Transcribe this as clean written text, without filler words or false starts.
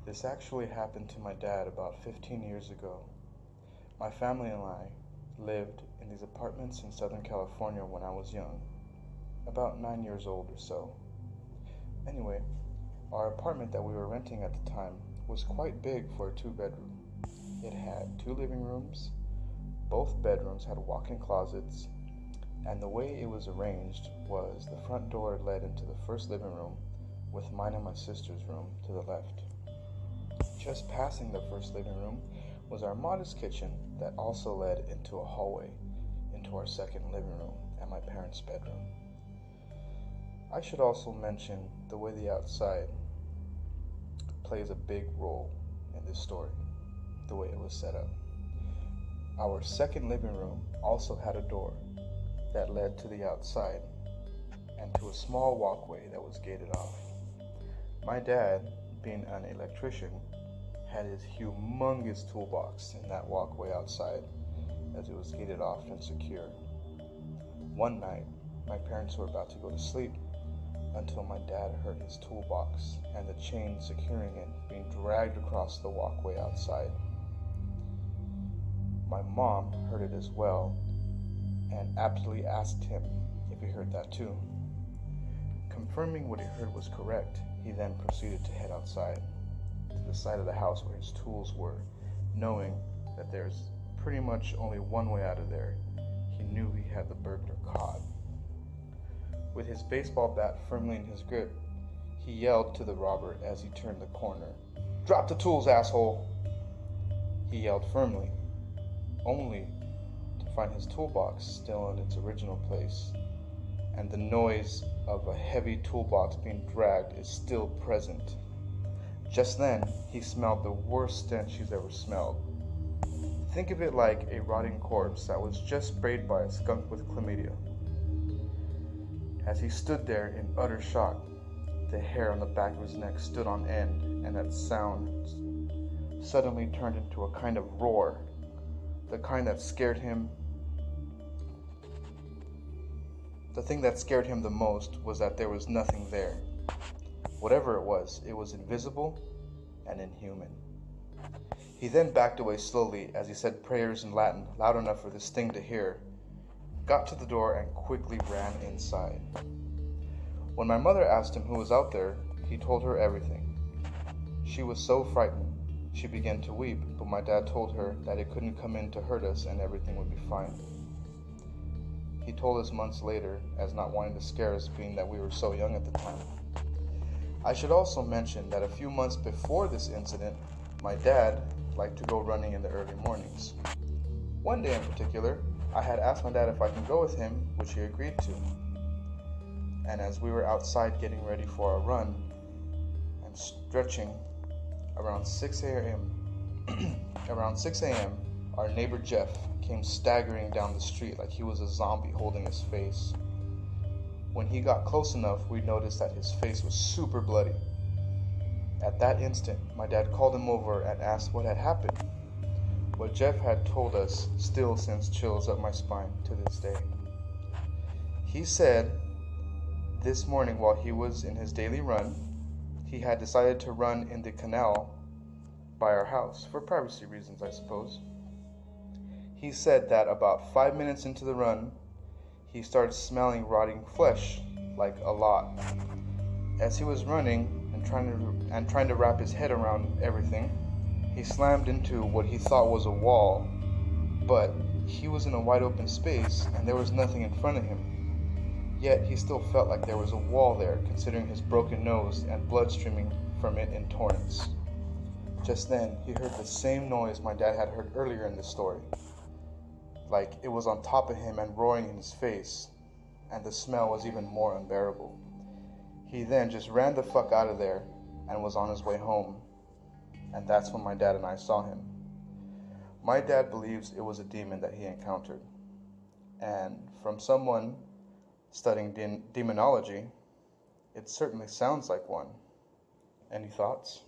This actually happened to my dad about 15 years ago. My family and I lived in these apartments in Southern California when I was young, about 9 years old or so. Anyway, our apartment that we were renting at the time was quite big for a two-bedroom. It had two living rooms, both bedrooms had walk-in closets, and the way it was arranged was the front door led into the first living room with mine and my sister's room to the left. Just passing the first living room was our modest kitchen that also led into a hallway into our second living room and my parents' bedroom. I should also mention the way the outside plays a big role in this story, the way it was set up. Our second living room also had a door that led to the outside and to a small walkway that was gated off. My dad, being an electrician, had his humongous toolbox in that walkway outside as it was gated off and secure. One night, my parents were about to go to sleep until my dad heard his toolbox and the chain securing it being dragged across the walkway outside. My mom heard it as well and aptly asked him if he heard that too. Confirming what he heard was correct, he then proceeded to head outside to the side of the house where his tools were, knowing that there's pretty much only one way out of there. He knew he had the burglar caught. With his baseball bat firmly in his grip, he yelled to the robber as he turned the corner, "Drop the tools, asshole!" He yelled firmly, only to find his toolbox still in its original place, and the noise of a heavy toolbox being dragged is still present. Just then, he smelled the worst stench he's ever smelled. Think of it like a rotting corpse that was just sprayed by a skunk with chlamydia. As he stood there in utter shock, the hair on the back of his neck stood on end, and that sound suddenly turned into a kind of roar, the kind that scared him. The thing that scared him the most was that there was nothing there. Whatever it was invisible and inhuman. He then backed away slowly as he said prayers in Latin loud enough for this thing to hear, got to the door, and quickly ran inside. When my mother asked him who was out there, he told her everything. She was so frightened, she began to weep, but my dad told her that it couldn't come in to hurt us and everything would be fine. He told us months later, as not wanting to scare us, being that we were so young at the time. I should also mention that a few months before this incident, my dad liked to go running in the early mornings. One day in particular, I had asked my dad if I can go with him, which he agreed to. And as we were outside getting ready for our run and stretching, around 6 a.m., our neighbor Jeff came staggering down the street like he was a zombie holding his face. When he got close enough, we noticed that his face was super bloody. At that instant, my dad called him over and asked what had happened. What Jeff had told us still sends chills up my spine to this day. He said this morning while he was in his daily run, he had decided to run in the canal by our house, for privacy reasons, I suppose. He said that about 5 minutes into the run, he started smelling rotting flesh, like a lot. As he was running and trying to wrap his head around everything, he slammed into what he thought was a wall, but he was in a wide open space and there was nothing in front of him. Yet he still felt like there was a wall there, considering his broken nose and blood streaming from it in torrents. Just then, he heard the same noise my dad had heard earlier in the story, like it was on top of him and roaring in his face, and the smell was even more unbearable. He then just ran the fuck out of there and was on his way home. And that's when my dad and I saw him. My dad believes it was a demon that he encountered. And from someone studying demonology, it certainly sounds like one. Any thoughts?